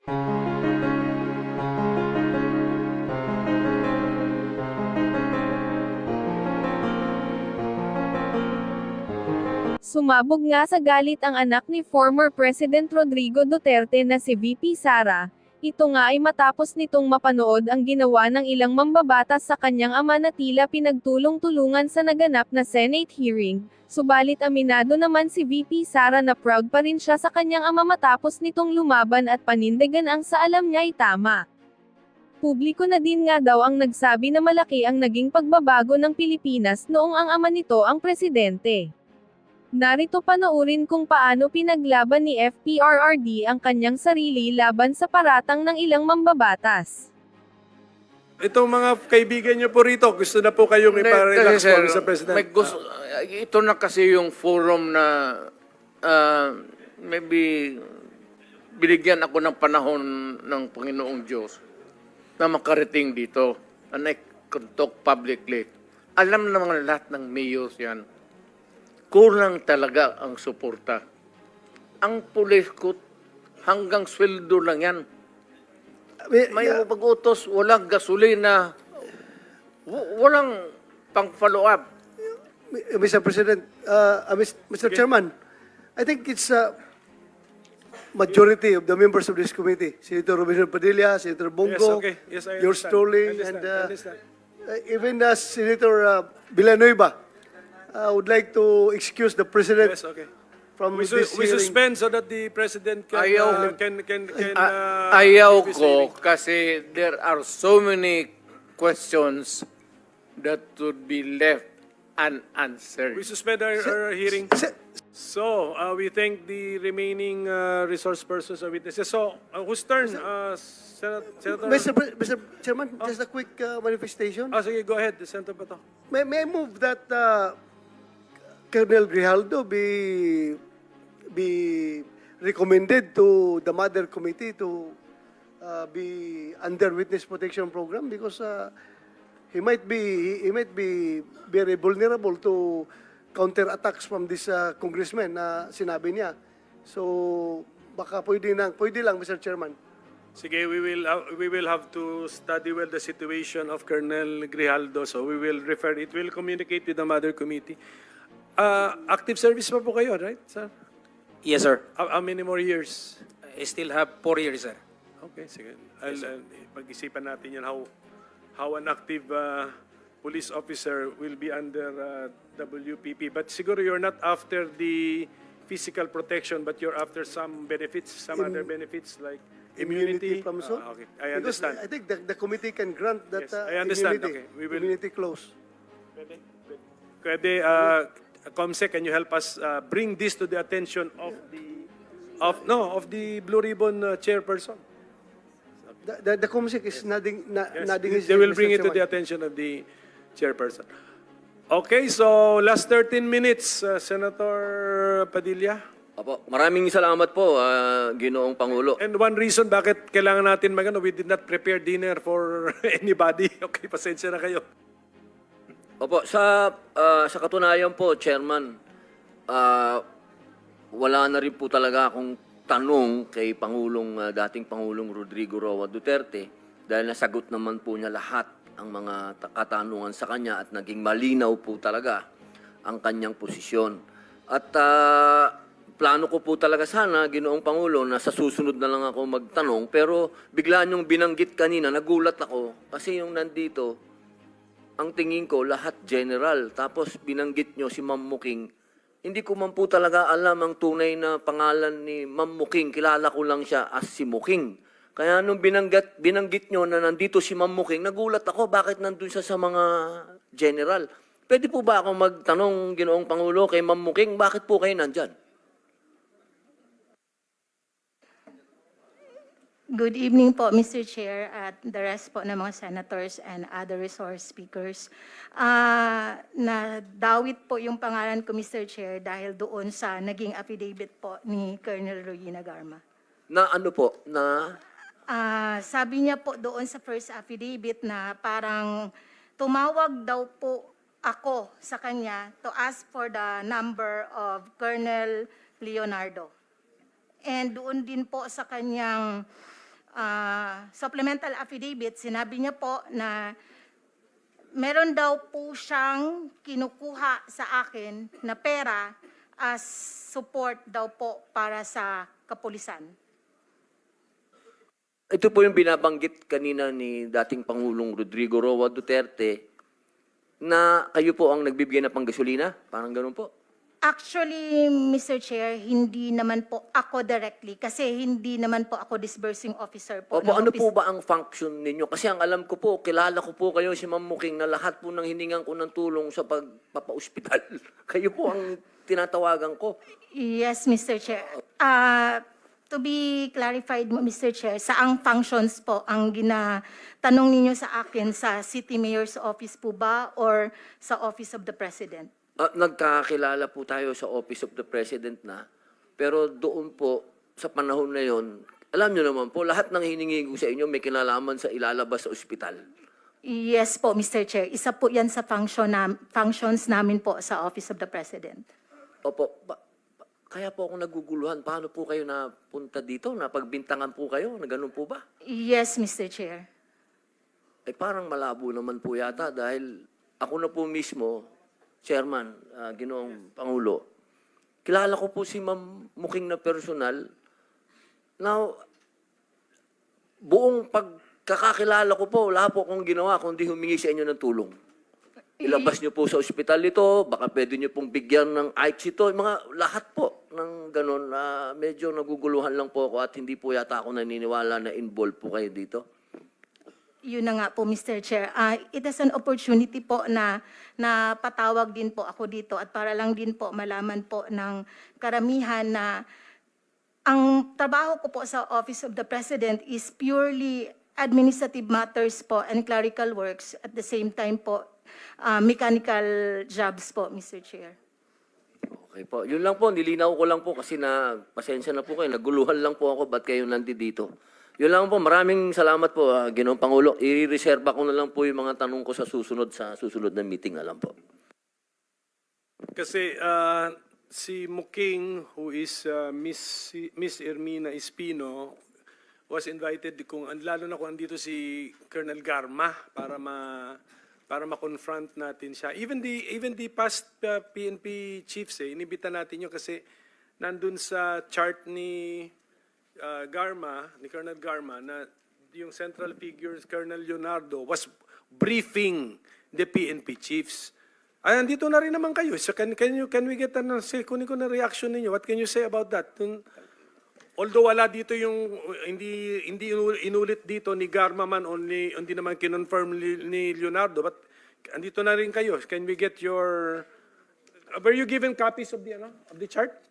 Sumabog nga sa galit ang anak ni former President Rodrigo Duterte na si VP Sara. Ito nga ay matapos nitong mapanood ang ginawa ng ilang mambabatas sa kanyang ama na tila pinagtulong-tulungan sa naganap na Senate hearing. Subalit aminado naman si VP Sara na proud pa rin siya sa kanyang ama matapos nitong lumaban at panindigan ang sa alam niya ay tama. Publiko na din nga daw ang nagsabi na malaki ang naging pagbabago ng Pilipinas noong ang ama nito ang presidente. Narito panoorin kung paano pinaglaban ni FPRRD ang kanyang sarili laban sa paratang ng ilang mambabatas. Itong mga kaibigan niyo po rito, gusto na po kayong iparelax po sa President. Ito na kasi yung forum na maybe binigyan ako ng panahon ng Panginoong Diyos na makarating dito. And I could talk publicly. Alam naman lahat ng mayors yan. Kulang talaga ang suporta. Ang pulis ko, hanggang sweldo lang yan. May pag-utos, walang gasolina, walang pang-follow up. Mr. President, Mr. Chairman, I think it's majority of the members of this committee. Senator Robinson Padilla, Senator Bongo, Yes, okay. Yes, I yours understand. truly, I and understand. Even Senator Villanueva. I would like to excuse the President Yes, okay. from We this hearing. suspend so that the President can... Ayaw give his ko hearing. kasi there are so many questions that would be left unanswered. We suspend our hearing. So, we thank the remaining resource persons or witnesses. So, whose turn? Senator? Mr. Chairman, just a quick manifestation. Sige, go ahead. Senator Bato. May I move that Colonel Grijaldo be recommended to the Mother Committee to be under witness protection program because he might be very vulnerable to counter attacks from this congressman na sinabi niya. So baka pwede lang Mr. Chairman. Sige, we will have to study well the situation of Colonel Grijaldo. So we will refer it. We'll communicate with the Mother Committee. Active service pa po kayo, right, sir? Yes, sir. How many more years? I still have 4 years, sir. Okay, sige. Pag-isipan natin yan how an active police officer will be under WPP. But siguro you're not after the physical protection, but you're after some benefits, some other benefits like immunity. From so? Okay, I understand. Because I think the committee can grant that Yes, I understand. immunity. Okay, we will- Immunity clause. Pwede, Comsec, can you help us bring this to the attention of the Blue Ribbon chairperson? The COMSEC is nodding Yes, his they head, will Mr. bring it to the Chairman. attention of the chairperson. Okay, so last 13 minutes, Senator Padilla. Opo, maraming salamat po, Ginoong Pangulo. And one reason bakit kailangan natin we did not prepare dinner for anybody. Okay, pasensya na kayo. Opo, sa katunayan po, Chairman, wala na rin po talaga akong tanong kay dating Pangulong Rodrigo Roa Duterte dahil nasagot naman po niya lahat ang mga katanungan sa kanya at naging malinaw po talaga ang kanyang posisyon. At plano ko po talaga sana, Ginoong Pangulo, na sa susunod na lang ako magtanong, pero bigla niyong binanggit kanina, nagulat ako kasi yung nandito, ang tingin ko, lahat general. Tapos binanggit nyo si Ma'am Muking. Hindi ko man po talaga alam ang tunay na pangalan ni Ma'am Muking. Kilala ko lang siya as si Muking. Kaya nung binanggit nyo na nandito si Ma'am Muking, nagulat ako bakit nandun siya sa mga general. Pwede po ba ako magtanong, Ginoong Pangulo, kay Ma'am Muking, bakit po kayo nandyan? Good evening po, Mr. Chair, at the rest po ng mga senators and other resource speakers. Nadawit po yung pangalan ko, Mr. Chair, dahil doon sa naging affidavit po ni Colonel Rowena Garma. Na ano po? Na Sabi niya po doon sa first affidavit na parang tumawag daw po ako sa kanya to ask for the number of Colonel Leonardo. And doon din po sa kanyang supplemental affidavit, sinabi niya po na meron daw po siyang kinukuha sa akin na pera as support daw po para sa kapulisan. Ito po yung binabanggit kanina ni dating Pangulong Rodrigo Roa Duterte na kayo po ang nagbibigay ng panggasolina? Parang ganun po. Actually, Mr. Chair, hindi naman po ako directly kasi hindi naman po ako disbursing officer po. Opo, ng ano office. po ba ang function ninyo? Kasi ang alam ko po, kilala ko po kayo si Ma'am Muking na lahat po ng hiningan ko ng tulong sa pagpapa-ospital. Kayo po ang tinatawagan ko. Yes, Mr. Chair. To be clarified, Mr. Chair, saang functions po ang ginatanong ninyo sa akin sa City Mayor's Office po ba or sa Office of the President? Nagkakilala po tayo sa Office of the President na, pero doon po, sa panahon na yon, alam nyo naman po, lahat ng hiningi ko sa inyo may kinalaman sa ilalabas sa ospital. Yes po, Mr. Chair. Isa po yan sa functions namin po sa Office of the President. Opo, kaya po ako naguguluhan. Paano po kayo napunta dito? Napagbintangan po kayo? Na ganun po ba? Yes, Mr. Chair. Ay parang malabo naman po yata dahil ako na po mismo, Chairman, Ginoong Pangulo, kilala ko po si Ma'am Muking na personal. Now, buong pagkakakilala ko po, wala po akong ginawa kundi humingi sa inyo ng tulong. Ilabas niyo po sa ospital ito, baka pwede niyo pong bigyan ng ICE ito, mga lahat po ng ganun. Medyo naguguluhan lang po ako at hindi po yata ako naniniwala na involved po kayo dito. Yun na nga po, Mr. Chair. It is an opportunity po na patawag din po ako dito at para lang din po malaman po ng karamihan na ang trabaho ko po sa Office of the President is purely administrative matters po and clerical works. At the same time po, mechanical jobs po, Mr. Chair. Okay po. Yun lang po, nilinaw ko lang po kasi pasensya na po kayo. Naguluhan lang po ako ba't kayo nandito. Yun lang po. Maraming salamat po, Ginoong Pangulo. I-reserva ko na lang po yung mga tanong ko sa susunod na meeting na lang po. Kasi si Muking, who is Miss Ermina Espino, was invited lalo na kung andito si Colonel Garma para ma-confront natin siya. Even the past PNP chiefs, inibita natin yun kasi nandun sa chart ni Colonel Garma, na yung central figure, Colonel Leonardo, was briefing the PNP chiefs. Ay, andito na rin naman kayo. So can we get kunin ko na reaction ninyo? What can you say about that? Although wala dito yung, hindi inulit dito ni Garma man o hindi naman kinonfirm ni Leonardo, but andito na rin kayo. Can we get your, were you given copies of the chart?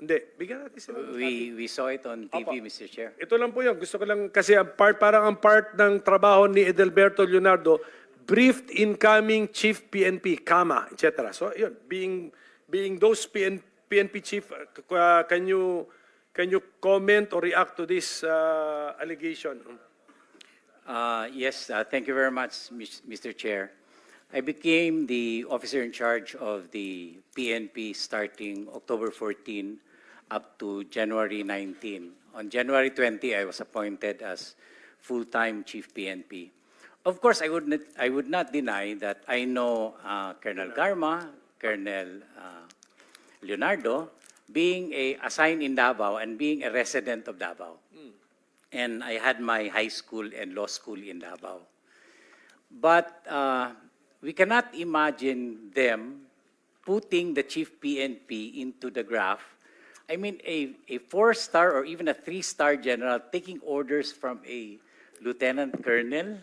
Hindi. Bigyan natin sila. We saw it on TV, Opo. Mr. Chair. Ito lang po yun. Gusto ko lang, kasi parang ang part ng trabaho ni Edelberto Leonardo, briefed incoming chief PNP, etc. So, yun, being those PNP chief, can you comment or react to this allegation? Yes, thank you very much, Mr. Chair. I became the officer in charge of the PNP starting October 14 up to January 19. On January 20, I was appointed as full-time chief PNP. Of course, I would not deny that I know Colonel Garma, Colonel Leonardo, being assigned in Davao and being a resident of Davao. And I had my high school and law school in Davao. But we cannot imagine them putting the chief PNP into the graph. I mean, a 4-star or even a 3-star general taking orders from a lieutenant colonel.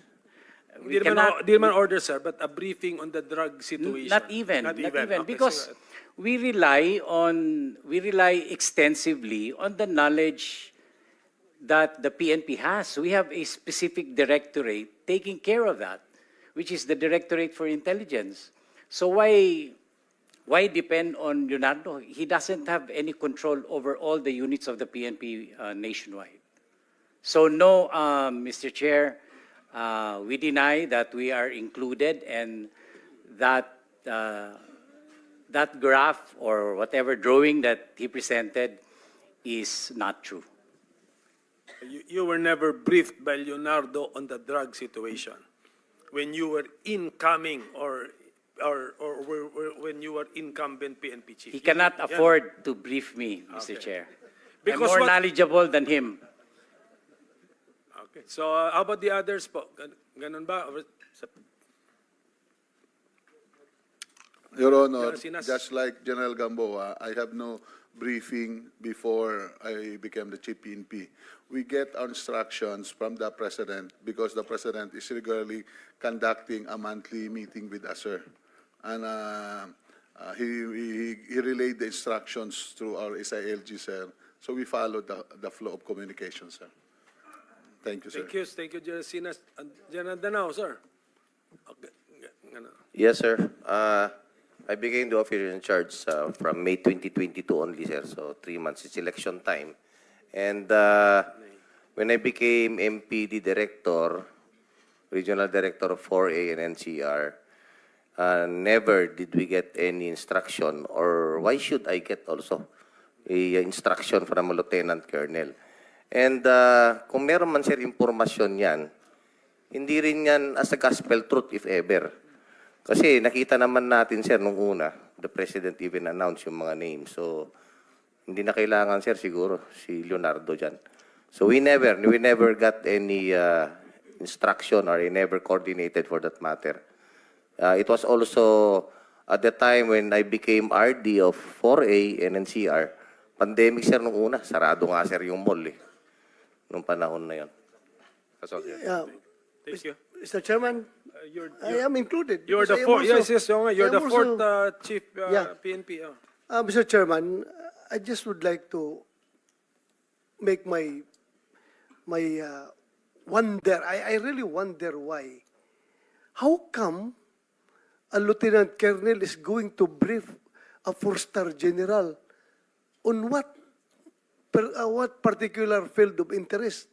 Hindi naman order, sir, but a briefing on the drug situation. Not even, Okay, because so, we rely extensively on the knowledge that the PNP has. We have a specific directorate taking care of that, which is the Directorate for Intelligence. So why depend on Leonardo? He doesn't have any control over all the units of the PNP nationwide. So no, Mr. Chair, we deny that we are included and that that graph or whatever drawing that he presented is not true. You were never briefed by Leonardo on the drug situation when you were incoming or when you were incumbent PNP chief. He cannot Yeah. afford to brief me, Mr. Okay. Chair. Because I'm more what- knowledgeable than him. Okay. So how about the others po? Ganun ba? Your Honor, Sinas. just like General Gamboa, I have no briefing before I became the Chief PNP. We get our instructions from the President because the President is regularly conducting a monthly meeting with us, sir. And he relayed the instructions through our SILG, sir. So we followed the flow of communication, sir. Thank you, sir. Thank you, General Sinas. General Danao, sir. Okay. Ganun. Yes, sir. I became the officer in charge from May 2022 only, sir. So 3 months. It's election time. And when I became MPD director, regional director of 4A and NCR, never did we get any instruction, or why should I get also a instruction from a lieutenant colonel? And kung meron man, sir, impormasyon yan, hindi rin yan as a gospel truth, if ever. Kasi nakita naman natin, sir, nung una, the President even announced yung mga names. So, hindi na kailangan, sir, siguro, si Leonardo dyan. So, we never got any instruction or we never coordinated for that matter. It was also at the time when I became RD of 4A and NCR, pandemic, sir, nung una. Sarado nga, sir, yung mall, nung panahon na yun. That's all, sir. Thank you. Mr. Chairman, I am included. You're because the I am fourth. also- Yes, you're I the am also- fourth chief Yeah. PNP. Mr. Chairman, I just would like to make my wonder. I really wonder why. How come a lieutenant colonel is going to brief a four-star general on what particular field of interest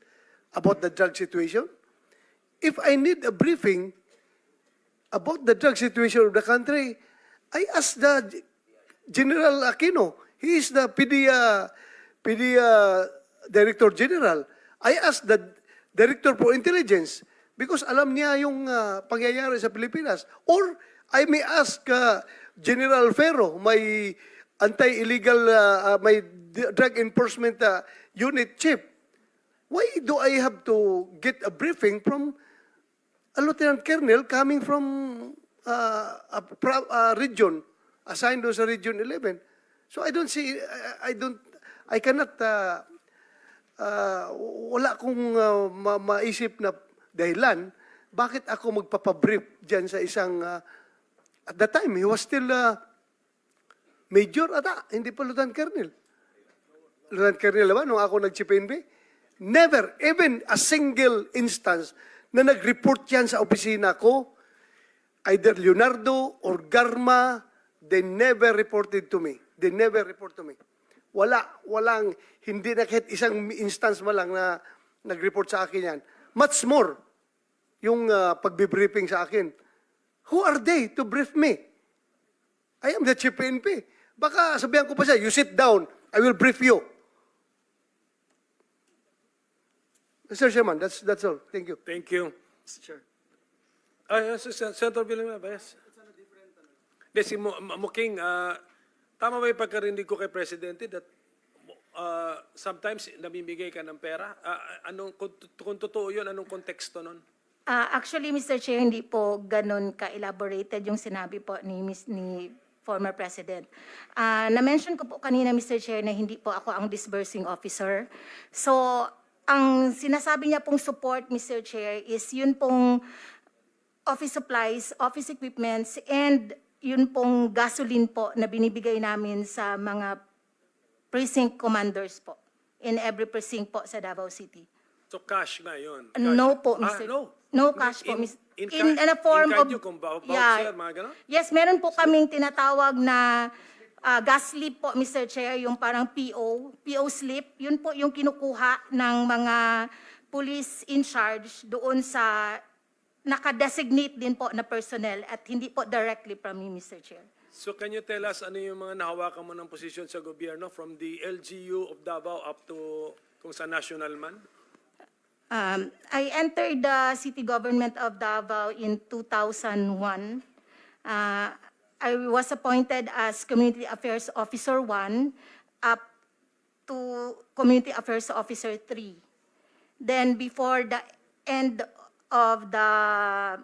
about the drug situation? If I need a briefing about the drug situation of the country, I ask the General Aquino. He is the PDEA Director General. I ask the Director for Intelligence because alam niya yung pangyayari sa Pilipinas. Or I may ask General Ferro, my anti-illegal, my drug enforcement unit chief. Why do I have to get a briefing from a lieutenant colonel coming from a region assigned to sa Region 11? So I don't see, I cannot, wala akong maisip na dahilan bakit ako magpapabrief dyan sa isang, at that time, he was still major ata, hindi pa lieutenant colonel. Lieutenant colonel naman, nung ako nag-chief PNP, never, even a single instance na nag-report yan sa opisina ko, either Leonardo or Garma, they never reported to me. They never report to me. Walang, hindi na kahit isang instance man lang na nag-report sa akin yan. Much more, yung pagbibriefing sa akin. Who are they to brief me? I am the chief PNP. Baka sabihan ko pa siya, you sit down, I will brief you. Mr. Chairman, that's all. Thank you. Thank you. Mr. Chair. Yes, Senator Villanueva, yes. Hindi, si Muking, tama ba yung pagkarinig ko kay Presidente that sometimes namimigay ka ng pera? Kung totoo yun, anong konteksto nun? Actually, Mr. Chair, hindi po ganun ka-elaborated yung sinabi po ni former President. Na-mention ko po kanina, Mr. Chair, na hindi po ako ang disbursing officer. So, ang sinasabi niya pong support, Mr. Chair, is yun pong office supplies, office equipments, and yun pong gasoline po na binibigay namin sa mga precinct commanders po in every precinct po sa Davao City. So cash na yun? No po, Mr. No? No cash po, Mr. In a form of... voucher, mga ganon? Yes, meron po kaming tinatawag na gas slip po, Mr. Chair, yung parang PO slip. Yun po yung kinukuha ng mga police in charge doon sa naka-designate din po na personnel at hindi po directly from me, Mr. Chair. So can you tell us ano yung mga nahawakan mo ng posisyon sa gobyerno from the LGU of Davao up to kung sa national man? I entered the city government of Davao in 2001. I was appointed as Community Affairs Officer 1 up to Community Affairs Officer 3. Then before the end of the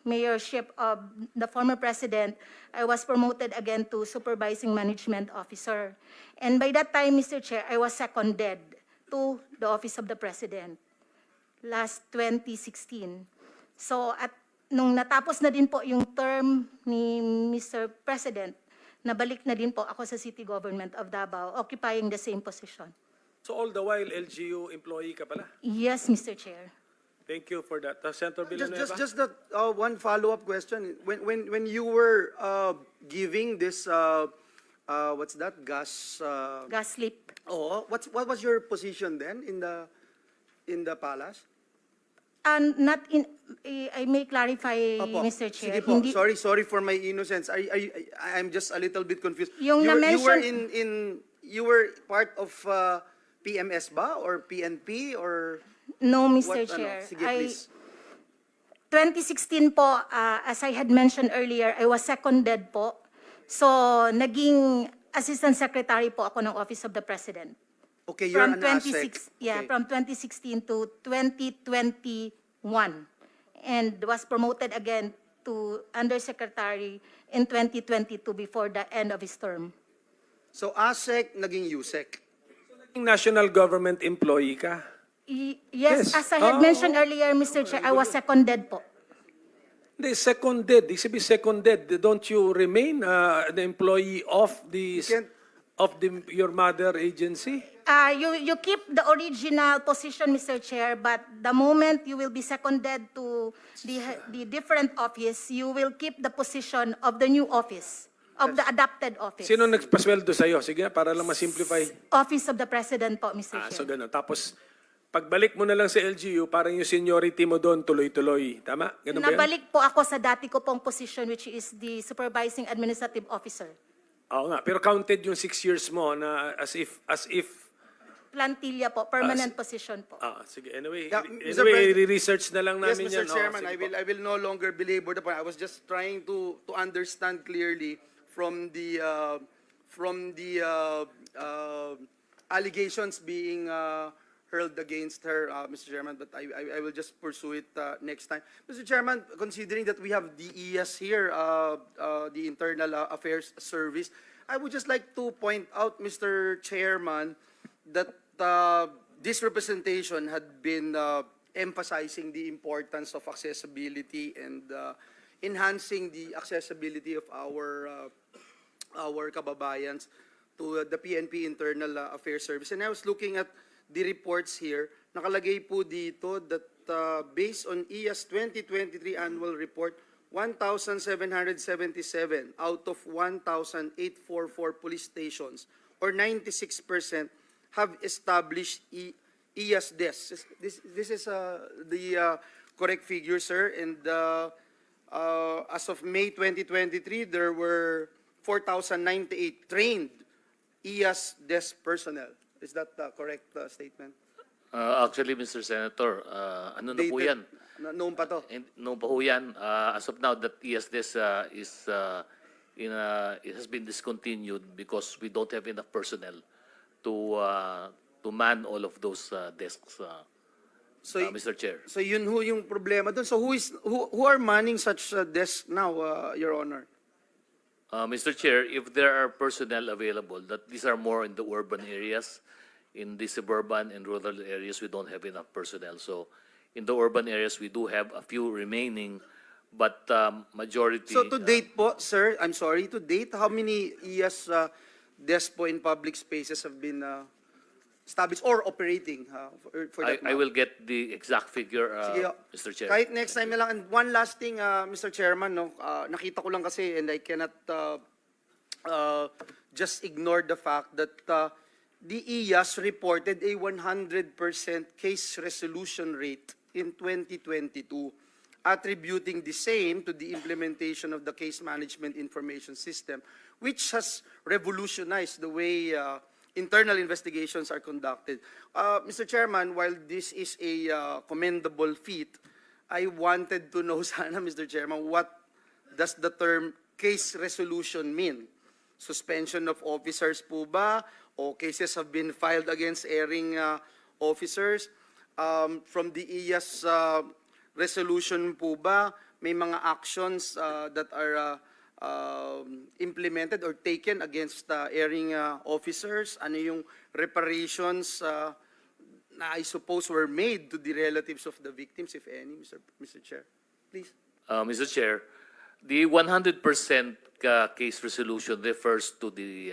mayorship of the former president, I was promoted again to Supervising Management Officer. And by that time, Mr. Chair, I was seconded to the Office of the President last 2016. So nung natapos na din po yung term ni Mr. President, nabalik na din po ako sa City Government of Davao, occupying the same position. So all the while, LGU employee ka pala. Yes, Mr. Chair. Thank you for that. Senator Villanueva? Just that one follow-up question. When you were giving this what's that gas? Gas slip. Oh, what was your position then in the palace? And not in, I may clarify, Opo. Mr. Chair. Sige po. Hindi- Sorry for my innocence. I'm just a little bit confused. Yung you were na-mention- you were part of PMS ba or PNP or No, Mr. what? Chair. Sige, please. 2016 po, as I had mentioned earlier, I was seconded po. So, naging Assistant Secretary po ako ng Office of the President. Okay, you're From an ASEC. 26, yeah, Okay. from 2016 to 2021. And was promoted again to Undersecretary in 2022 before the end of his term. So ASEC naging USEC. National government employee ka. Yes, Yes. as I had mentioned earlier, Mr. Chair, I was seconded po. Hindi, seconded. Ibig sabihin seconded. Don't you remain an employee of can't- your mother agency? You keep the original position, Mr. Chair, but the moment you will be seconded to the different office, you will keep the position of the new office, of the adopted office. Sino nagpasweldo sa'yo? Sige, para lang masimplify. Office of the President po, Mr. So Chair. gano'n. Tapos, pagbalik mo na lang sa LGU, parang yung seniority mo doon tuloy-tuloy. Tama? Ganun ba yan? Nabalik po ako sa dati ko pong position, which is the Supervising Administrative Officer. Oo nga. Pero counted yung 6 years mo na as if Plantilla po, permanent position po. sige. Anyway, Yeah, Mr. President. research na lang Yes, namin Mr. yan. Oo, Chairman, sige po. I will no longer belabor the point. I was just trying to understand clearly from the allegations being hurled against her, Mr. Chairman, but I will just pursue it next time. Mr. Chairman, considering that we have the ES here, the Internal Affairs Service, I would just like to point out, Mr. Chairman, that this representation had been emphasizing the importance of accessibility and enhancing the accessibility of our kababayans to the PNP Internal Affairs Service. And I was looking at the reports here. Nakalagay po dito that based on EAS 2023 annual report, 1,777 out of 1,844 police stations, or 96%, have established EAS desks. This is the correct figure, sir. And as of May 2023, there were 4,098 trained EAS desk personnel. Is that the correct statement? Actually, Mr. Senator, ano na po Dated- yan? Noon pa to. No pa po yan. As of now, that ESDS it has been discontinued because we don't have enough personnel to man all of those desks, So, Mr. Chair. so yun ho yung problema doon. So who are manning such desks now, Your Honor? Mr. Chair, if there are personnel available, that these are more in the urban areas, in the suburban and rural areas, we don't have enough personnel. So in the urban areas, we do have a few remaining, but majority. So to date po, sir, I'm sorry, to date, how many EAS desks po in public spaces have been established or operating for that I matter? will get the exact figure, Sige, Mr. Chair. kahit next time na lang. And one last thing, Mr. Chairman, no, nakita ko lang kasi and I cannot just ignore the fact that the EAS reported a 100% case resolution rate in 2022, attributing the same to the implementation of the Case Management Information System, which has revolutionized the way internal investigations are conducted. Mr. Chairman, while this is a commendable feat, I wanted to know sana, Mr. Chairman, what does the term case resolution mean? Suspension of officers po ba? O cases have been filed against erring officers? From the IAS resolution po ba, may mga actions that are implemented or taken against erring officers? Ano yung reparations na I suppose were made to the relatives of the victims, if any, Mr. Chair? Please. Mr. Chair, the 100% case resolution refers to the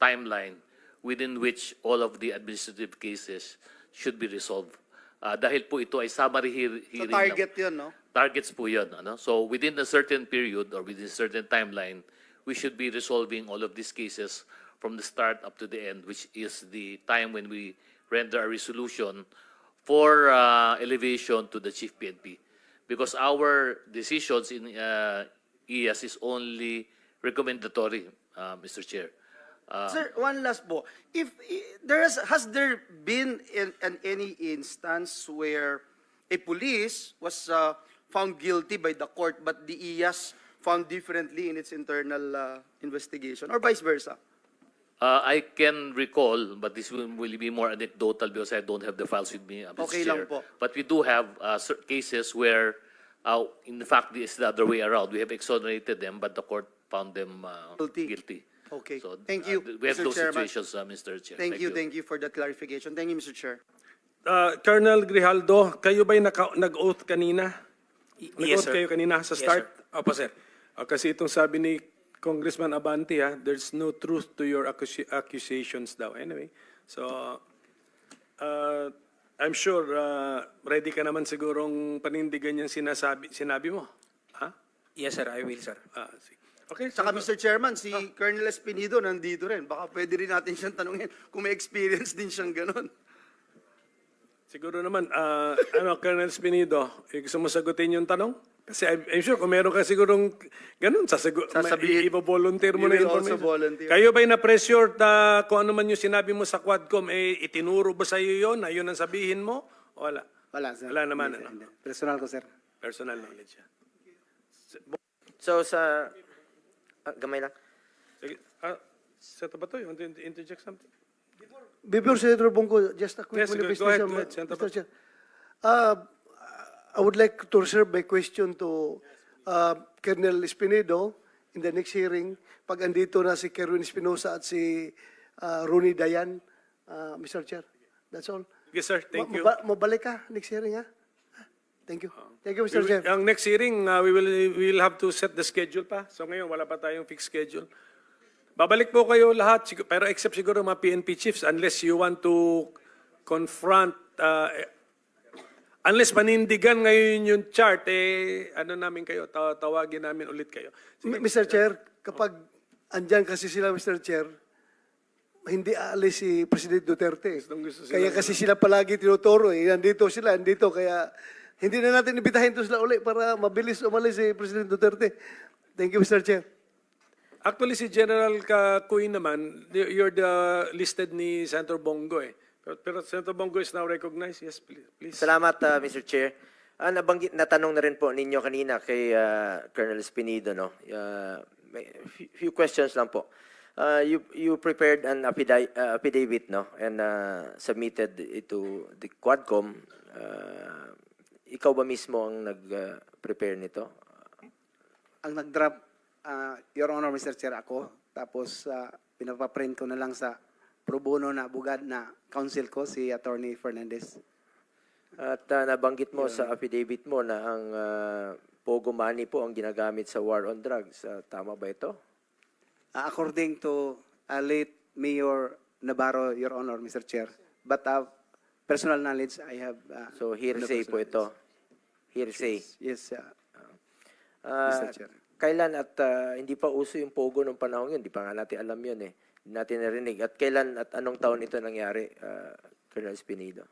timeline within which all of the administrative cases should be resolved. Dahil po ito ay summary So hearing. target yun, no? Targets po yun. Ano? So within a certain period or within a certain timeline, we should be resolving all of these cases from the start up to the end, which is the time when we render a resolution for elevation to the Chief PNP. Because our decisions in IAS is only recommendatory, Mr. Chair. Sir, one last po. If has there been any instance where a police was found guilty by the court but the IAS found differently in its internal investigation, or vice versa? I can recall, but this will be more anecdotal because I don't have the files with me, Mr. Okay Chair. lang po. But we do have cases where, in fact, it's the other way around. We have exonerated them, but the court found them guilty. Okay. So, Thank you, we have Mr. those Chairman. situations, Mr. Chair. Thank you for that clarification. Thank you, Mr. Chair. Colonel Grijaldo, kayo ba'y nag-oath kanina? Yes, Nag-oath sir. kayo kanina sa Yes, start? sir. Opo, sir. Kasi itong sabi ni Congressman Abante, there's no truth to your accusations daw. Anyway, so I'm sure ready ka naman sigurong panindigan yung sinabi mo. Ha? Yes, sir. I will, sir. Sige. Okay, Saka Mr. Chairman, si Colonel Espinido nandito rin. Baka pwede rin natin siyang tanungin kung may experience din siyang ganun. siguro naman, Colonel Espinido, gusto mo sagutin yung tanong? Kasi I'm sure kung meron ka sigurong ganun, Sasabihin. i-volunteer mo You na will also information. volunteer. Kayo ba'y na-pressure na kung ano man yung sinabi mo sa Quadcom, itinuro ba sa iyo yun, na yun ang sabihin mo? O wala? Wala, sir. Wala naman, Hindi, sir, ano? hindi. Personal ko, sir. Personal knowledge yan. So sa gamay lang. Sige. Senator Bato, you want to interject something? Before Senator Bongo, just a quick Yes, go manifestation, ahead, Senator Mr. Chair. I would like to reserve my question to Colonel Espinedo in the next hearing. Pag andito na si Kerwin Espinosa at si Ronnie Dayan, Mr. Chair. That's all. Yes, sir. Thank you. Mabalik ka next hearing, ha? Thank you. Thank you, Mr. Chair. Ang next hearing, we will have to set the schedule pa. So ngayon, wala pa tayong fixed schedule. Babalik po kayo lahat, pero except siguro mga PNP chiefs, unless you want to confront, unless panindigan ngayon yung chart, ano namin kayo, tawagin namin ulit kayo. Mr. Chair, kapag andyan kasi sila, Mr. Chair, hindi aalis si President Duterte. Gusto sila- Kaya kasi sila palagi tinuturo. Nandito sila, nandito. Kaya hindi na natin ibitahin to sila uli para mabilis umalis si President Duterte. Thank you, Mr. Chair. Actually, si General Kakuy naman, you're the listed ni Senator Bongo eh. Pero Senator Bongo is now recognized. Yes, please. Salamat, Mr. Chair. Nabanggit na tanong na rin po ninyo kanina kay Colonel Espinido, no? May few questions lang po. You prepared an affidavit, no? And submitted it to the Quadcom. Ikaw ba mismo ang nag-prepare nito? Ang nag-draft, Your Honor, Mr. Chair, ako. Tapos, pinapaprint ko na lang sa pro bono na bugad na counsel ko, si Attorney Fernandez. At nabanggit mo sa affidavit mo na ang Pogo money po ang ginagamit sa war on drugs. Tama ba ito? According to late Mayor Navarro, Your Honor, Mr. Chair. But personal knowledge, I have... So hearsay po ito. Hearsay. Yes, Ah, Mr. Chair. Kailan at hindi pa uso yung Pogo nung panahon yun, hindi pa nga natin alam yun eh. Hindi natin narinig. At kailan at anong taon ito nangyari, Colonel Espinido?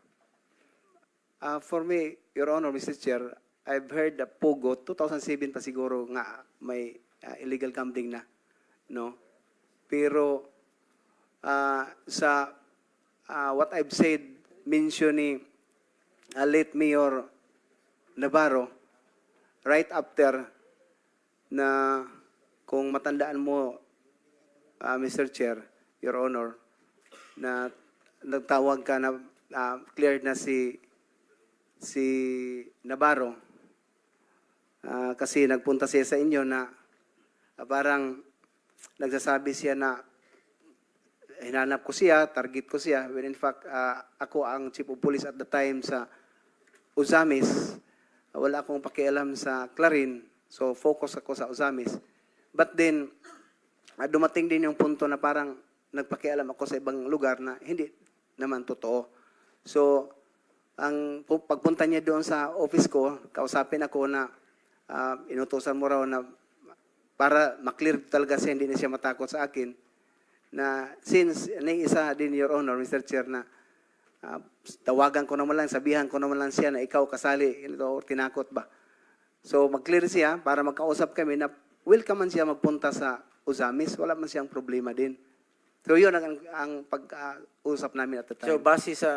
For me, Your Honor, Mr. Chair, I've heard the Pogo, 2007 pa siguro nga may illegal gambling na, no? Pero sa what I've said, mention ni late Mayor Navarro, right after na kung matandaan mo, Mr. Chair, Your Honor, na nagtawag ka na cleared na si Navarro kasi nagpunta siya sa inyo na parang nagsasabi siya na hinanap ko siya, target ko siya, when in fact ako ang chief of police at the time sa Uzamis. Wala akong pakialam sa Clarin, so focus ako sa Uzamis. But then, dumating din yung punto na parang nagpakialam ako sa ibang lugar na hindi naman totoo. So, ang pagpunta niya doon sa office ko, kausapin ako na inutusan mo raw na para maklear talaga siya, hindi na siya matakot sa akin, na since isa din, Your Honor, Mr. Chair, na tawagan ko naman lang, sabihan ko naman lang siya na ikaw kasali, tinakot ba? So, mag-clear siya para magkausap kami na welcome man siya magpunta sa Uzamis, wala man siyang problema din. So, yun ang pag-usap namin at the time. So, base sa,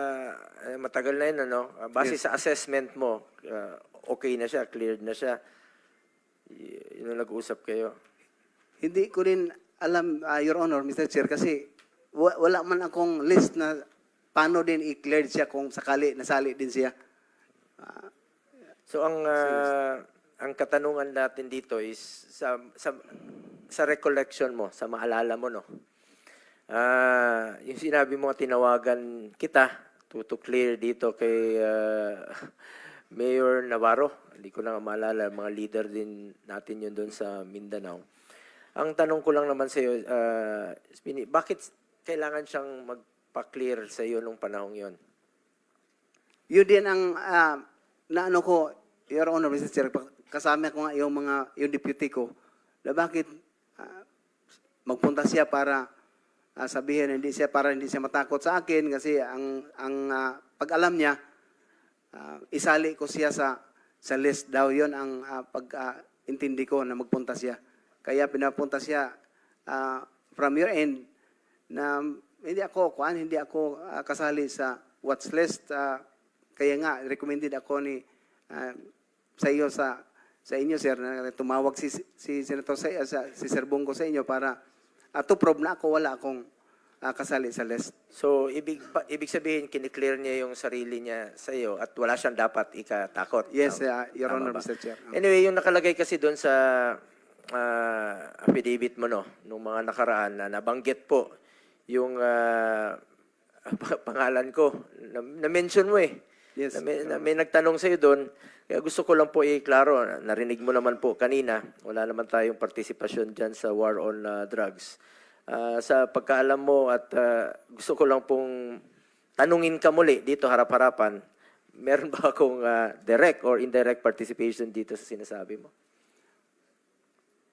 matagal na yun, ano? Base sa assessment mo, okay na siya, cleared na siya. Yun ang nag-usap kayo. Hindi ko rin alam, Your Honor, Mr. Chair, kasi wala man akong list na paano din i-cleared siya kung sakali nasali din siya. So, ang katanungan natin dito is sa recollection mo, sa maalala mo, no? Yung sinabi mo, tinawagan kita to clear dito kay Mayor Navarro. Hindi ko na maalala, mga leader din natin yun doon sa Mindanao. Ang tanong ko lang naman sa iyo, bakit kailangan siyang magpa-clear sa iyo nung panahong yon? Yun din ang naano ko, Your Honor, Mr. Chair, kasama ko nga yung deputy ko, na bakit magpunta siya para sabihin hindi siya matakot sa akin kasi ang pag-alam niya, isali ko siya sa list daw. Yon ang pag-intindi ko na magpunta siya. Kaya pinapunta siya from your end na hindi ako kasali sa watch list. Kaya nga recommended ako sa inyo sir, na tumawag si Senator si Sir Bongo sa inyo para to prove na wala akong kasali sa list. So, ibig sabihin, kiniklear niya yung sarili niya sa iyo at wala siyang dapat ikatakot. Yes, Your Tama Honor, ba? Mr. Chair. Anyway, yung nakalagay kasi doon sa affidavit mo, no, nung mga nakaraan na nabanggit po yung pangalan ko. Na-mention mo eh. Yes. May nagtanong sa iyo doon. Kaya gusto ko lang po i-klaro. Narinig mo naman po kanina. Wala naman tayong partisipasyon dyan sa war on drugs. Sa pagkaalam mo at gusto ko lang pong tanungin ka muli dito harap-harapan, meron ba akong direct or indirect participation dito sa sinasabi mo?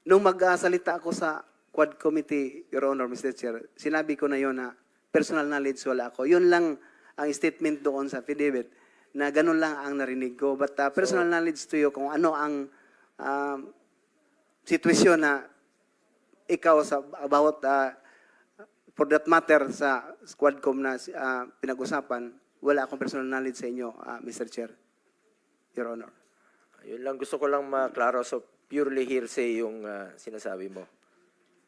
Nung magsalita ako sa Quad Committee, Your Honor, Mr. Chair, sinabi ko na yon na personal knowledge wala ako. Yun lang ang statement doon sa affidavit na ganun lang ang narinig ko. But personal knowledge to you kung ano ang sitwasyon na ikaw about for that matter sa Quadcom na pinag-usapan, wala akong personal knowledge sa inyo, Mr. Chair, Your Honor. Yun lang gusto ko lang maklaro. So purely hearsay yung sinasabi mo.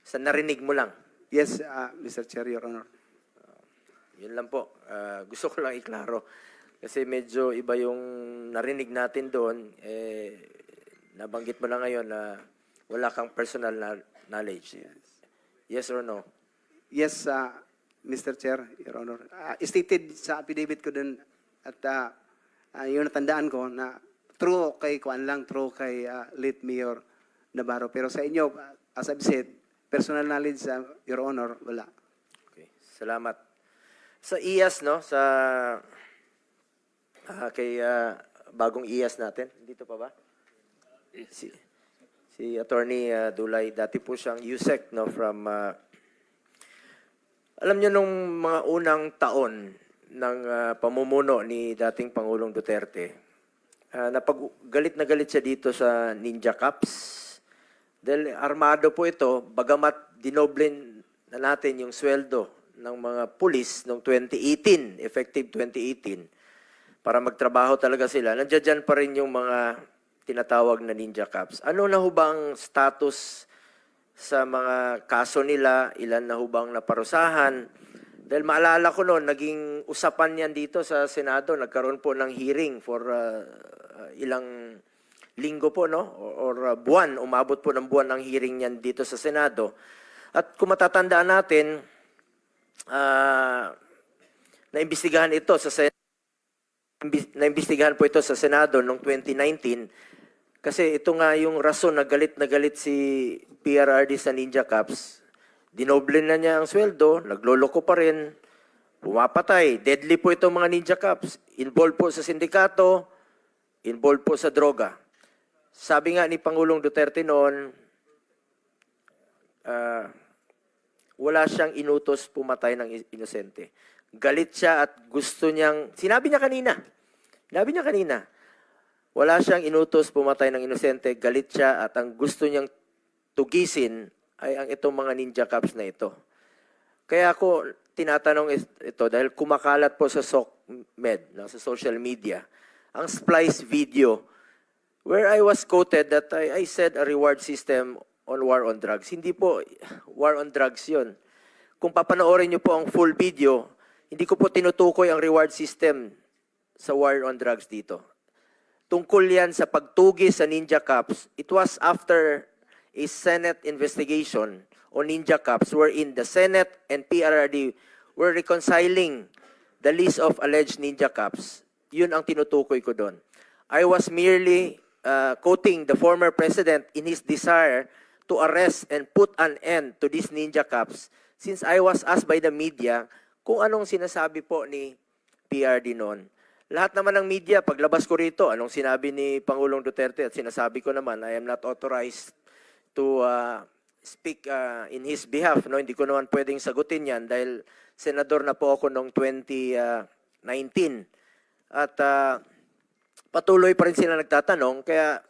Sa narinig mo lang. Yes, Mr. Chair, Your Honor. Yun lang po. Gusto ko lang iklaro. Kasi medyo iba yung narinig natin doon. Nabanggit mo na ngayon na wala kang personal knowledge. Yes or no? Yes, Mr. Chair, Your Honor. Stated sa affidavit ko dun at yung natandaan ko na true kay late Mayor Navarro. Pero sa inyo, as I've said, personal knowledge, Your Honor, wala. Okay. Salamat. Sa IAS, no? Sa kay bagong IAS natin. Dito pa ba? Si Attorney Dulay, dati po siyang USEC, no? From alam niyo nung mga unang taon ng pamumuno ni dating Pangulong Duterte, galit na galit siya dito sa Ninja Cups. Dahil armado po ito, bagamat dinoble na natin yung sweldo ng mga pulis noong 2018, effective 2018, para magtrabaho talaga sila. Nandiyan dyan pa rin yung mga tinatawag na Ninja Cops. Ano na hubang status sa mga kaso nila? Ilan na hubang naparusahan? Dahil maalala ko noon, naging usapan yan dito sa Senado. Nagkaroon po ng hearing for ilang linggo po, no? Or buwan. Umabot po ng buwan ang hearing yan dito sa Senado. At kung matatandaan natin, naimbestigahan ito sa Senado. Naimbestigahan po ito sa Senado noong 2019 kasi ito nga yung rason na galit si PRRD sa Ninja Cops. Dinoble na niya ang sweldo, nagloloko pa rin, pumapatay. Deadly po itong mga Ninja Cops. Involved po sa sindikato, involved po sa droga. Sabi nga ni Pangulong Duterte noon, wala siyang inutos pumatay ng inosente. Galit siya at gusto niyang, sinabi niya kanina, wala siyang inutos pumatay ng inosente, galit siya at ang gusto niyang tugisin ay ang itong mga Ninja Cops na ito. Kaya ako tinatanong ito dahil kumakalat po sa SOCMED, sa social media, ang splice video where I was quoted that I said a reward system on war on drugs. Hindi po war on drugs yun. Kung papanoorin niyo po ang full video, hindi ko po tinutukoy ang reward system sa war on drugs dito. Tungkol yan sa pagtugi sa Ninja Cops. It was after a Senate investigation on Ninja Cops wherein the Senate and PRRD were reconciling the list of alleged Ninja Cops. Yun ang tinutukoy ko doon. I was merely quoting the former president in his desire to arrest and put an end to these Ninja Cops since I was asked by the media kung anong sinasabi po ni PRD noon. Lahat naman ng media, paglabas ko rito, anong sinabi ni Pangulong Duterte at sinasabi ko naman, I am not authorized to speak in his behalf. No? Hindi ko naman pwedeng sagutin yan dahil senador na po ako noong 2019. At patuloy pa rin sila nagtatanong, kaya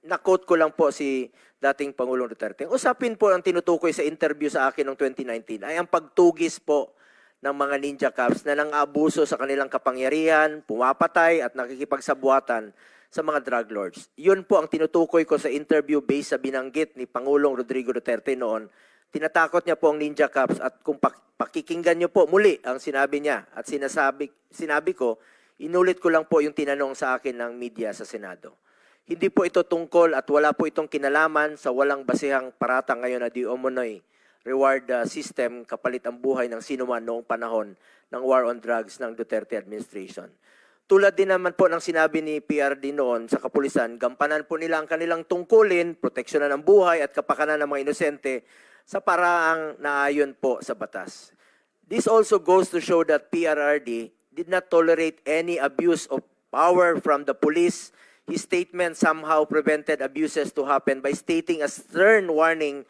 na-quote ko lang po si dating Pangulong Duterte. Ang usapin po ang tinutukoy sa interview sa akin noong 2019 ay ang pagtugis po ng mga Ninja Cops na nang-abuso sa kanilang kapangyarihan, pumapatay at nakikipagsabuatan sa mga drug lords. Yun po ang tinutukoy ko sa interview based sa binanggit ni Pangulong Rodrigo Duterte noon. Tinatakot niya po ang Ninja Cops at kung pakikinggan niyo po muli ang sinabi niya at sinabi ko, inulit ko lang po yung tinanong sa akin ng media sa Senado. Hindi po ito tungkol at wala po itong kinalaman sa walang basihang paratang ngayon na di umano'y reward system kapalit ang buhay ng sinuman noong panahon ng war on drugs ng Duterte administration. Tulad din naman po ng sinabi ni PRD noon sa kapulisan, gampanan po nila ang kanilang tungkulin, proteksyonan ng buhay at kapakanan ng mga inosente sa paraang naayon po sa batas. This also goes to show that PRRD did not tolerate any abuse of power from the police. His statement somehow prevented abuses to happen by stating a stern warning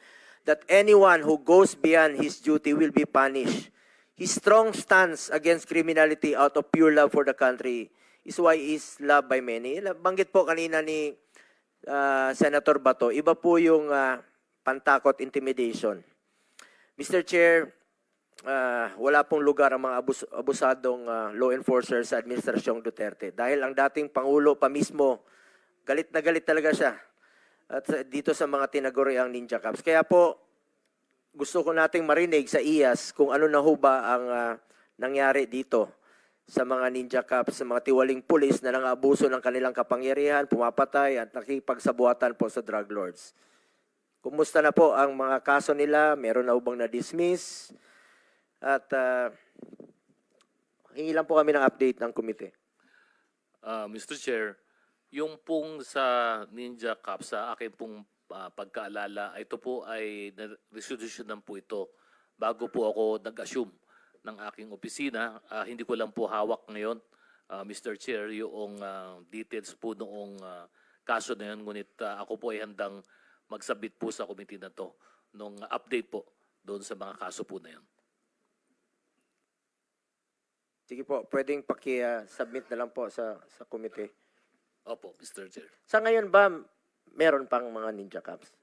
that anyone who goes beyond his duty will be punished. His strong stance against criminality out of pure love for the country is why he is loved by many. Banggit po kanina ni Senator Bato, iba po yung pantakot, intimidation. Mr. Chair, wala pong lugar ang mga abusadong law enforcers sa Administrasyong Duterte. Dahil ang dating Pangulo pa mismo, galit na galit talaga siya. At dito sa mga tinaguriang Ninja Cops. Kaya po, gusto ko nating marinig sa IAS kung ano na ho ba ang nangyari dito sa mga Ninja Cops, sa mga tiwaling pulis na nang-abuso ng kanilang kapangyarihan, pumapatay at nakipagsabuatan po sa drug lords. Kumusta na po ang mga kaso nila? Meron na ubang na-dismiss? At hingi lang po kami ng update ng komite. Mr. Chair, yung pong sa Ninja Cops, sa akin pong pagkaalala, ito po ay resolution po ito bago po ako nag-assume ng aking opisina. Hindi ko lang po hawak ngayon, Mr. Chair, yung details po noong kaso na yun. Ngunit ako po ay handang magsabit po sa committee na to nung update po doon sa mga kaso po na yun. Sige po, pwedeng paki-submit na lang po sa komite. Opo, Mr. Chair. Sa ngayon ba, meron pang mga Ninja Cops?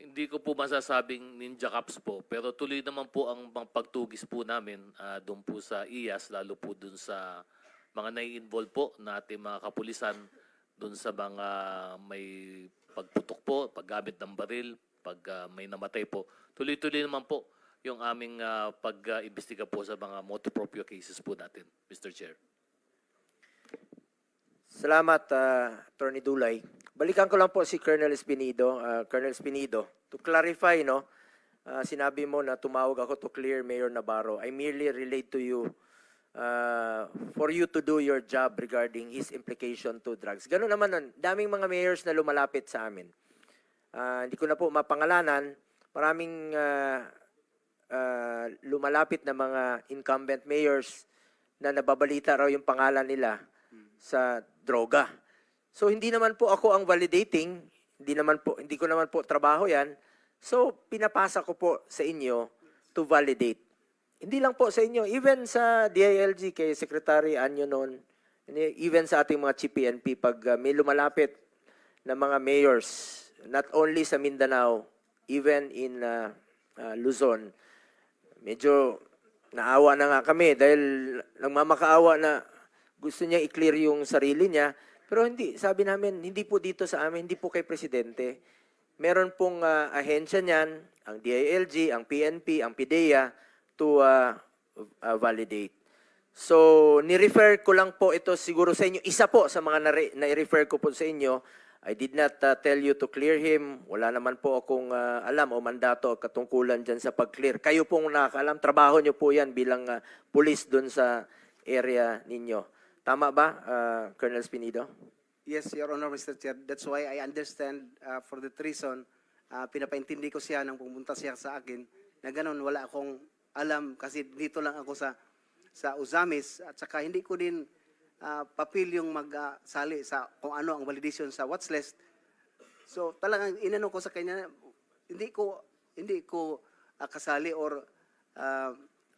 Hindi ko po masasabing ninja cops po, pero tuloy naman po ang pagtugis po namin doon po sa IAS, lalo po doon sa mga nai-involve po na ating mga kapulisan, doon sa mga may pagputok po, paggamit ng baril, pag may namatay po. Tuloy-tuloy naman po yung aming pag-imbestiga po sa mga motu proprio cases po natin, Mr. Chair. Salamat, Attorney Dulay. Balikan ko lang po si Colonel Espinido. Colonel Espinido, to clarify, no, sinabi mo na tumawag ako to clear Mayor Navarro. I merely relate to you for you to do your job regarding his implication to drugs. Ganun naman nun. Daming mga mayors na lumalapit sa amin. Hindi ko na po mapangalanan. Maraming lumalapit na mga incumbent mayors na nababalita raw yung pangalan nila sa droga. So hindi naman po ako ang validating, hindi ko naman po trabaho 'yan. So pinapasa ko po sa inyo to validate. Hindi lang po sa inyo, even sa DILG kay Secretary Anyo noon, even sa ating mga Chief PNP pag may lumalapit na mga mayors, not only sa Mindanao, even in Luzon, medyo naawa na nga kami dahil nagmamakaawa na gusto niya i-clear yung sarili niya. Pero hindi, sabi namin, hindi po dito sa amin, hindi po kay Presidente. Meron pong ahensya niyan, ang DILG, ang PNP, ang PIDEA, to validate. So, ni-refer ko lang po ito siguro sa inyo. Isa po sa mga na-refer ko po sa inyo. I did not tell you to clear him. Wala naman po akong alam o mandato o katungkulan dyan sa pag-clear. Kayo pong nakakaalam, trabaho nyo po yan bilang police dun sa area ninyo. Tama ba, Colonel Espinido? Yes, Your Honor, Mr. Chair. That's why I understand for that reason, pinapaintindi ko siya nang pumunta siya sa akin na ganun, wala akong alam kasi dito lang ako sa Uzamis at saka hindi ko din papil yung magsali sa kung ano ang validation sa watch list. So talagang inano ko sa kanya, hindi ko kasali or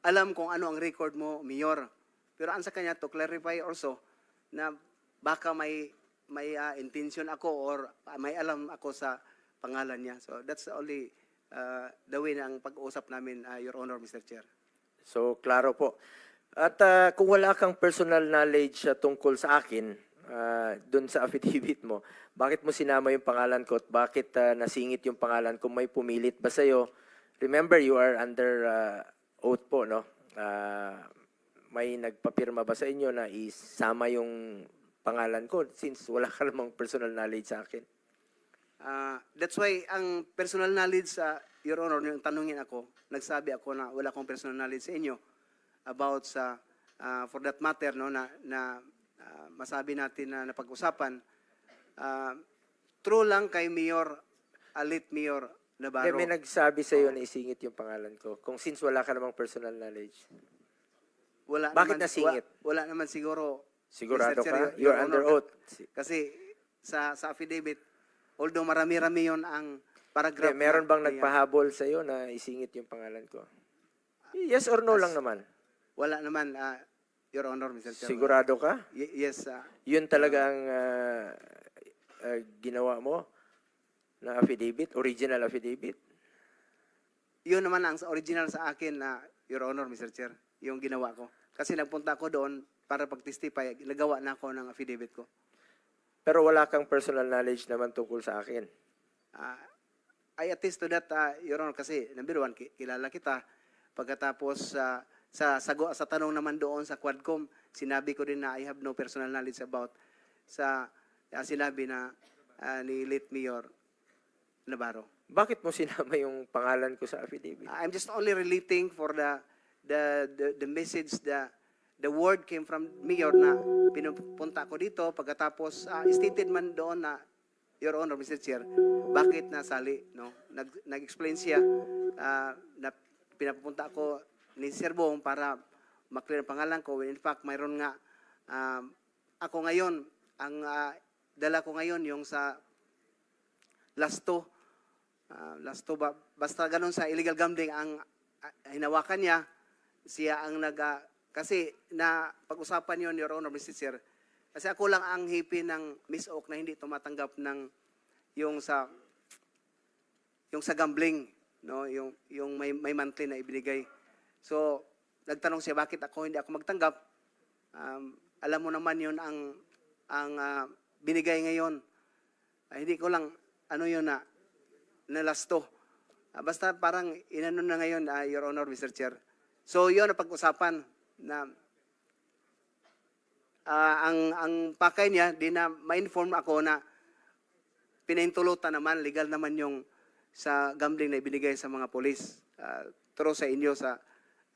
alam kung ano ang record mo, Mayor. Pero ang sa kanya to clarify also na baka may intention ako or may alam ako sa pangalan niya. So that's only the way na ang pag-usap namin, Your Honor, Mr. Chair. So, klaro po. At kung wala kang personal knowledge tungkol sa akin, dun sa affidavit mo, bakit mo sinama yung pangalan ko at bakit nasingit yung pangalan ko? May pumilit ba sa'yo? Remember, you are under oath po, no? May nagpapirma ba sa inyo na isama yung pangalan ko since wala ka namang personal knowledge sa akin? That's why ang personal knowledge, Your Honor, yung tanungin ako, nagsabi ako na wala akong personal knowledge sa inyo about sa, for that matter, no, na masabi natin na napag-usapan. True lang kay Mayor, late Mayor Navarro. May nagsabi sa iyo na isingit yung pangalan ko kung since wala ka namang personal knowledge. Bakit nasingit? Wala naman siguro. Sigurado Mr. Chair, ka? You're Your under Honor, oath. Kasi sa affidavit, although marami-rami yon ang paragraph. Meron bang nagpahabol sa iyo na isingit yung pangalan ko? Yes or no lang naman? Wala naman, Your Honor, Mr. Chair. Sigurado ka? Yes. Yun talaga ang ginawa mo na affidavit, original affidavit? Yun naman ang original sa akin na, Your Honor, Mr. Chair, yung ginawa ko. Kasi nagpunta ako doon para pag-testify, nagawa na ako ng affidavit ko. Pero wala kang personal knowledge naman tungkol sa akin. I attest to that, Your Honor, kasi number one, kilala kita. Pagkatapos sa tanong naman doon sa Quadcom, sinabi ko din na I have no personal knowledge about sa sinabi na ni late Mayor Navarro. Bakit mo sinama yung pangalan ko sa affidavit? I'm just only relating for the message, the word came from Mayor na pinupunta ko dito. Pagkatapos, stated man doon na, Your Honor, Mr. Chair, bakit nasali, no? Nag-explain siya na pinapunta ko ni Sir Bong para maklear ang pangalan ko. In fact, mayroon nga, ako ngayon, ang dala ko ngayon yung sa Lasto. Lasto ba? Basta ganun sa illegal gambling ang hinawakan niya. Siya ang kasi na pag-usapan yon, Your Honor, Mr. Chair. Kasi ako lang ang hipi ng Miss Oak na hindi tumatanggap ng yung sa yung sa gambling, no, yung may monthly na ibinigay. So, nagtanong siya bakit hindi ako magtanggap. Alam mo naman yun ang binigay ngayon. Hindi ko lang ano yun na nalasto. Basta parang inano na ngayon, Your Honor, Mr. Chair. So, yun ang pag-usapan na ang pakay niya, di na ma-inform ako na pinahintulutan naman, legal naman yung sa gambling na ibinigay sa mga polis. True sa inyo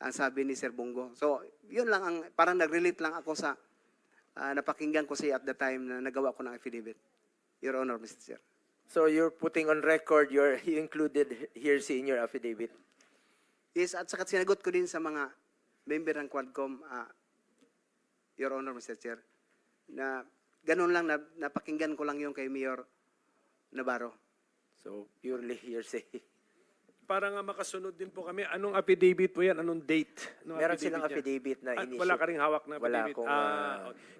ang sabi ni Sir Bongo. So, yun lang, parang nag-relate lang ako sa napakinggan ko siya at the time na nagawa ko ng affidavit. Your Honor, Mr. Chair. So you're putting on record you included here in your affidavit? Yes, at saka sinagot ko din sa mga member ng Quadcom, Your Honor, Mr. Chair, na ganun lang, napakinggan ko lang yung kay Mayor Navarro. So purely hearsay. Para nga makasunod din po kami, anong affidavit po yan? Anong date? Anong Meron silang niya? affidavit na initial. Wala ka ring hawak na Wala affidavit? akong,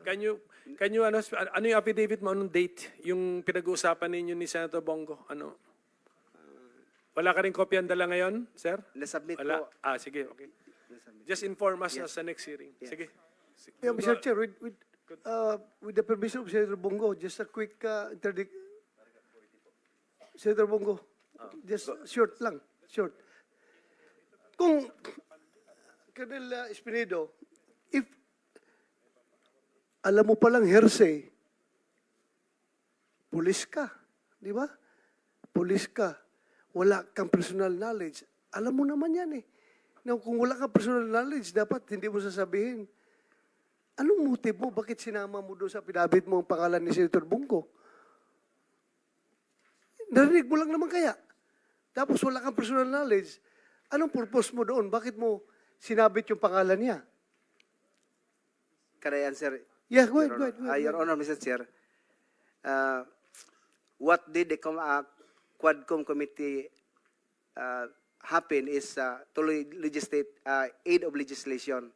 Okay. Can you, ano yung affidavit mo? Anong date? Yung pinag-uusapan ninyo ni Senator Bongo? Ano? Wala ka ring kopya ang dala ngayon, sir? Nasubmit Wala? ko. Sige, okay. Just inform us sa next hearing. Yes. Sige. Yeah, Mr. Chair, with the permission of Senator Bongo, just a quick interdict. Senator Bongo, just short lang, short. Kung, Colonel Espinedo, if alam mo palang hearsay, pulis ka, di ba? Pulis ka, wala kang personal knowledge. Alam mo naman yan eh. Now, kung wala kang personal knowledge, dapat hindi mo sasabihin. Anong motive mo? Bakit sinama mo doon sa pinabit mo ang pangalan ni Senator Bongo? Narinig mo lang naman kaya. Tapos wala kang personal knowledge. Anong purpose mo doon? Bakit mo sinabit yung pangalan niya? Can I answer? Yeah, go ahead, Your go ahead. Honor? Your Honor, Mr. Chair, what did the Quadcom committee happen is to legislate aid of legislation.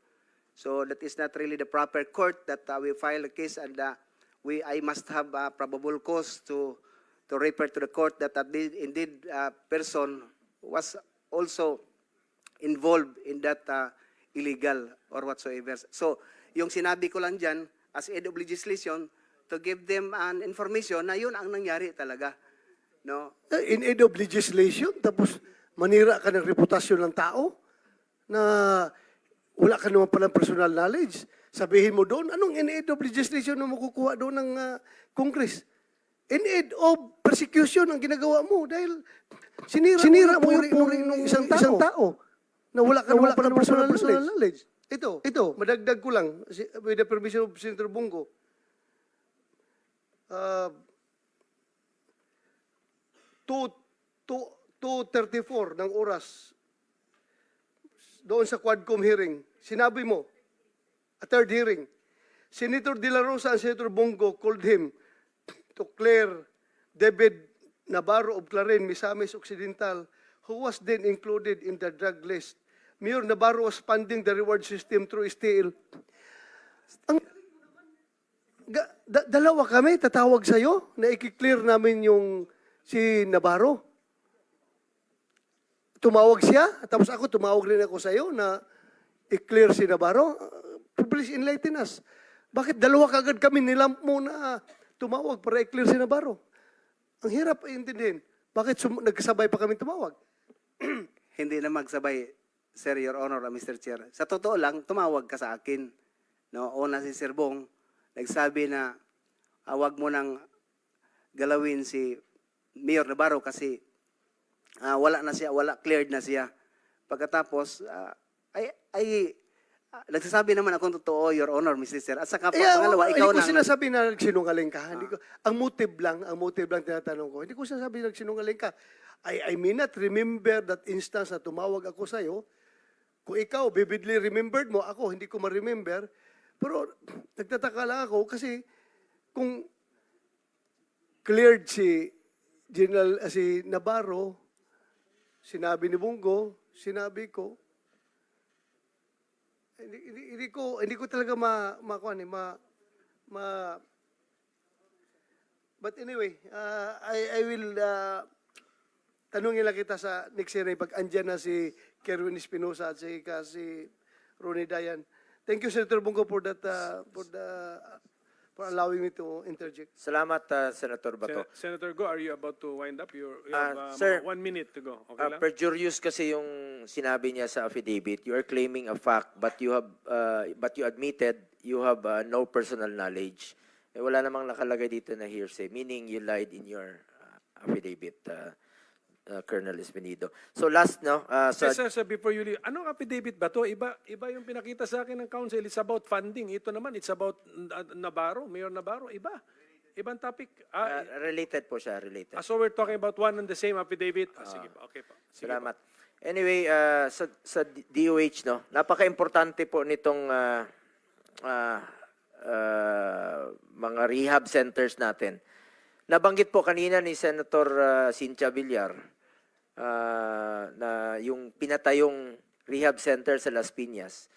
So that is not really the proper court that we file a case, and I must have probable cause to refer to the court that indeed person was also involved in that illegal or whatsoever. So yung sinabi ko lang dyan, as aid of legislation, to give them an information na yun ang nangyari talaga. No? In aid of legislation, tapos manira ka ng reputasyon ng tao na wala ka naman palang personal knowledge. Sabihin mo doon, anong in aid of legislation na makukuha doon ng Congress? In aid of persecution ang ginagawa mo dahil sinira mo yung isang tao na wala ka naman palang personal knowledge. Ito, madagdag ko lang, with the permission of Senator Bongo. 2:34 ng oras doon sa Quadcom hearing, sinabi mo, a third hearing, Senator De La Rosa and Senator Bongo called him to clear David Navarro of Clarin, Misamis Occidental, who was then included in the drug list. Mayor Navarro was funding the reward system through STL. Dalawa kami, tatawag sa'yo na i-clear namin yung si Navarro. Tumawag siya, tapos ako tumawag rin ako sa'yo na i-clear si Navarro. Please enlighten us. Bakit dalawa kagad kami nilamp mo na tumawag para i-clear si Navarro? Ang hirap intindihin. Bakit nagkasabay pa kami tumawag? Hindi na magsabay, Sir, Your Honor, Mr. Chair. Sa totoo lang, tumawag ka sa akin. No, una si Sir Bong, nagsabi na wag mo nang galawin si Mayor Navarro kasi wala na siya, cleared na siya. Pagkatapos, nagsasabi naman akong totoo, Your Honor, Mr. Chair. At saka pangalawa, ikaw hindi ko na. sinasabi na nagsinungaling ka. Hindi ko, ang motive lang tinatanong ko. Hindi ko sinasabi na nagsinungaling ka. I may not remember that instance na tumawag ako sa'yo. Kung ikaw, vividly remembered mo, ako, hindi ko ma-remember. Pero nagtataka lang ako kasi kung cleared si si Navarro, sinabi ni Bongo, sinabi ko, hindi ko talaga but anyway, I will tanungin lang kita sa next hearing pag andyan na si Kerwin Espinosa at si Ronnie Dayan. Thank you, Senator Bongo, for allowing me to interject. Salamat, Senator Bato. Senator Go, are you about to wind up? You have Sir, 1 minute to go. Okay lang? Perjurious kasi yung sinabi niya sa affidavit. You are claiming a fact, but you admitted you have no personal knowledge. Eh, wala namang nakalagay dito na hearsay, meaning you lied in your affidavit, Colonel Espinido. So last, no? Sir, before you leave, anong affidavit ba to? Iba yung pinakita sa akin ng council. It's about funding. Ito naman, it's about Navarro, Mayor Navarro. Ibang topic. Related po siya, related. So we're talking about one and the same affidavit. Sige po, okay po. Sige Salamat. Anyway, sa DOH, no, napaka-importante po nitong mga rehab centers natin. Nabanggit po kanina ni Senator Cynthia Villar na yung pinatayong rehab center sa Las Piñas.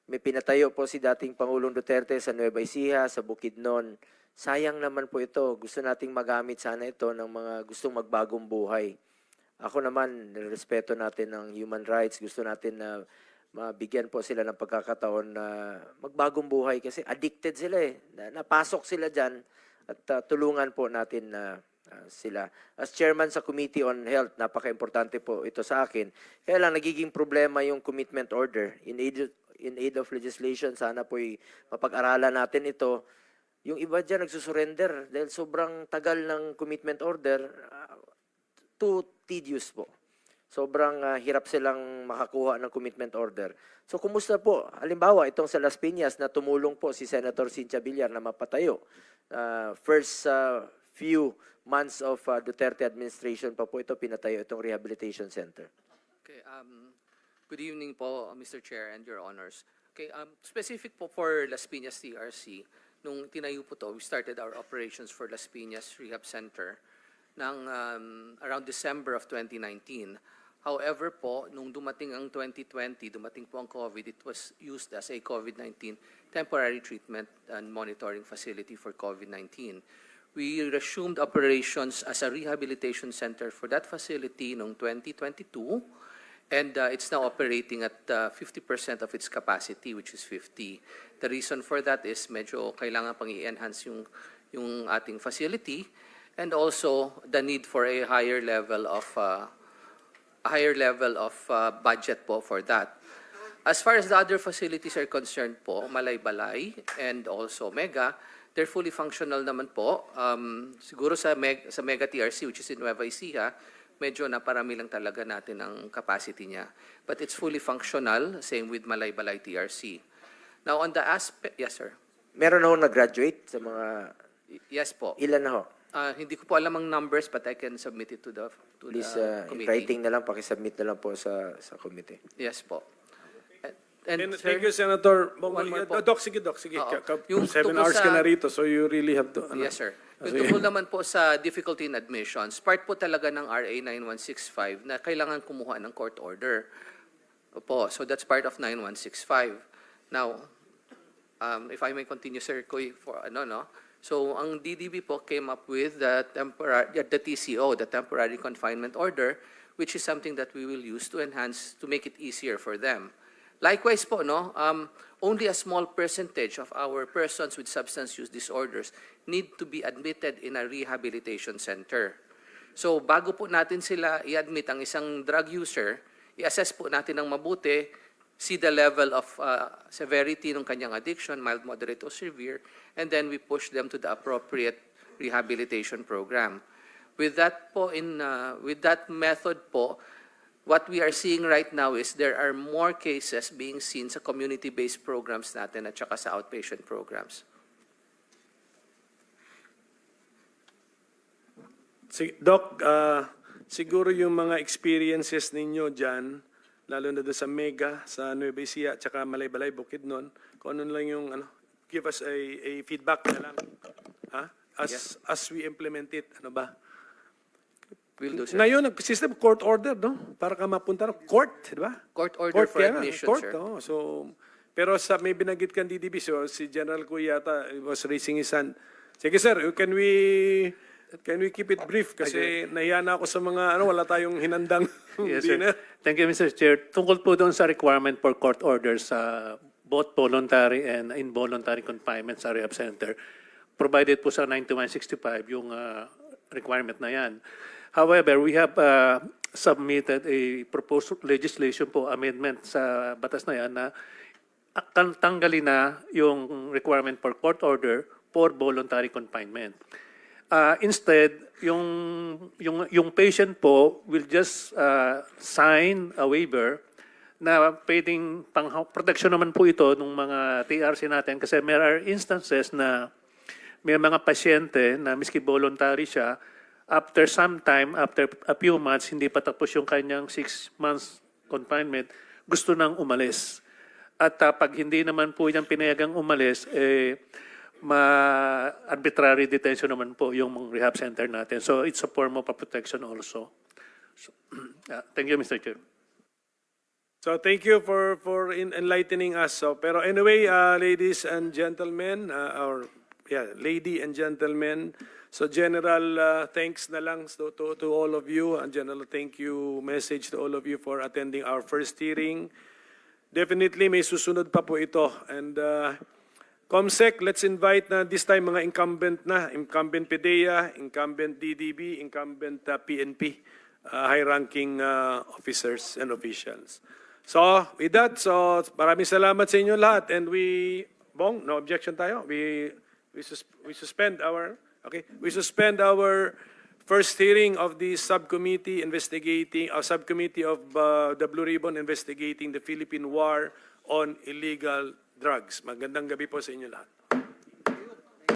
May pinatayo po si dating Pangulong Duterte sa Nueva Ecija, sa Bukidnon. Sayang naman po ito. Gusto nating magamit sana ito ng mga gustong magbagong buhay. Ako naman, respeto natin ng human rights. Gusto natin na mabigyan po sila ng pagkakataon na magbagong buhay kasi addicted sila eh. Napasok sila dyan at tulungan po natin sila. As chairman sa Committee on Health, napaka-importante po ito sa akin. Kaya lang nagiging problema yung commitment order. In aid of legislation, sana po'y mapag-aralan natin ito. Yung iba dyan nagsusurrender dahil sobrang tagal ng commitment order, too tedious po. Sobrang hirap silang makakuha ng commitment order. So, kumusta po? Halimbawa, itong sa Las Piñas na tumulong po si Senator Cynthia Villar na mapatayo. First few months of Duterte administration pa po ito pinatayo, itong rehabilitation center. Okay, good evening po, Mr. Chair and Your Honors. Okay, specific po for Las Piñas TRC, nung tinayo po to, we started our operations for Las Piñas Rehab Center ng around December of 2019. However po, nung dumating ang 2020, dumating po ang COVID, it was used as a COVID-19 temporary treatment and monitoring facility for COVID-19. We resumed operations as a rehabilitation center for that facility noong 2022, and it's now operating at 50% of its capacity, which is 50. The reason for that is medyo kailangan pang i-enhance yung ating facility, and also the need for a higher level of budget po for that. As far as the other facilities are concerned po, Malaybalay and also Mega, they're fully functional naman po. Siguro sa Mega TRC, which is in Nueva Ecija, medyo naparami lang talaga natin ang capacity niya. But it's fully functional, same with Malaybalay TRC. Now on the aspect, yes sir. Meron na ho nag-graduate sa mga... Yes po. Ilan na ho? Hindi ko po alam ang numbers, but I can submit it to the Please, committee. writing na lang, pakisubmit na lang po sa committee. Yes po. And Thank you, Senator. One more po. Doc, sige. Oo. Yung 7 tungkol hours ka sa- na rito, so you really have to... Yes, sir. Yung Sige. tungkol naman po sa difficulty in admissions, part po talaga ng RA 9165 na kailangan kumuha ng court order. Opo, so that's part of 9165. Now, if I may continue, Sir Koy, for no? So, ang DDB po came up with the TCO, the Temporary Confinement Order, which is something that we will use to enhance, to make it easier for them. Likewise po, no, only a small percentage of our persons with substance use disorders need to be admitted in a rehabilitation center. So bago po natin sila i-admit ang isang drug user, i-assess po natin ng mabuti, see the level of severity ng kanyang addiction, mild, moderate, or severe, and then we push them to the appropriate rehabilitation program. With that po, with that method po, what we are seeing right now is there are more cases being seen sa community-based programs natin at saka sa outpatient programs. Doc, siguro yung mga experiences ninyo dyan, lalo na doon sa Mega, sa Nueva Ecija, at saka Malaybalay, Bukidnon, kung ano lang yung, give us a feedback na lang. Ha? As we implement it, ano ba? Will do, sir. Ngayon, nag-system court order, no? Para ka mapunta ng court, di ba? Court order for kaya nga, admission, court, sir. oh. So, pero sa may binanggit kang DDB, so si General Cuyata was raising his hand. Sige, sir, can we Can we keep it brief? Kasi nahiya na ako sa mga, wala tayong hinandang Yes, sir. dinner. Thank you, Mr. Chair. Tungkol po doon sa requirement for court orders sa both voluntary and involuntary confinement sa rehab center, provided po sa 9165 yung requirement na yan. However, we have submitted a proposed legislation po, amendment sa batas na yan na tanggalin na yung requirement for court order for voluntary confinement. Instead, yung patient po will just sign a waiver na pwedeng protection naman po ito ng mga TRC natin kasi there are instances na may mga pasyente na miski voluntary siya, after some time, after a few months, hindi pa tapos yung kanyang 6 months confinement, gusto nang umalis. At pag hindi naman po yan pinayagang umalis, arbitrary detention naman po yung rehab center natin. So it's a form of a protection also. So, thank you, Mr. Chair. So thank you for enlightening us. So, pero anyway, ladies and gentlemen, lady and gentlemen, so general thanks na lang to all of you, and general thank you message to all of you for attending our first hearing. Definitely may susunod pa po ito. And COMSEC, let's invite na this time mga incumbent PDEA, incumbent DDB, incumbent PNP, high-ranking officers and officials. So, with that, maraming salamat sa inyo lahat. And Bong, no objection tayo. We suspend our first hearing of the subcommittee of the Blue Ribbon investigating the Philippine War on illegal drugs. Magandang gabi po sa inyo lahat.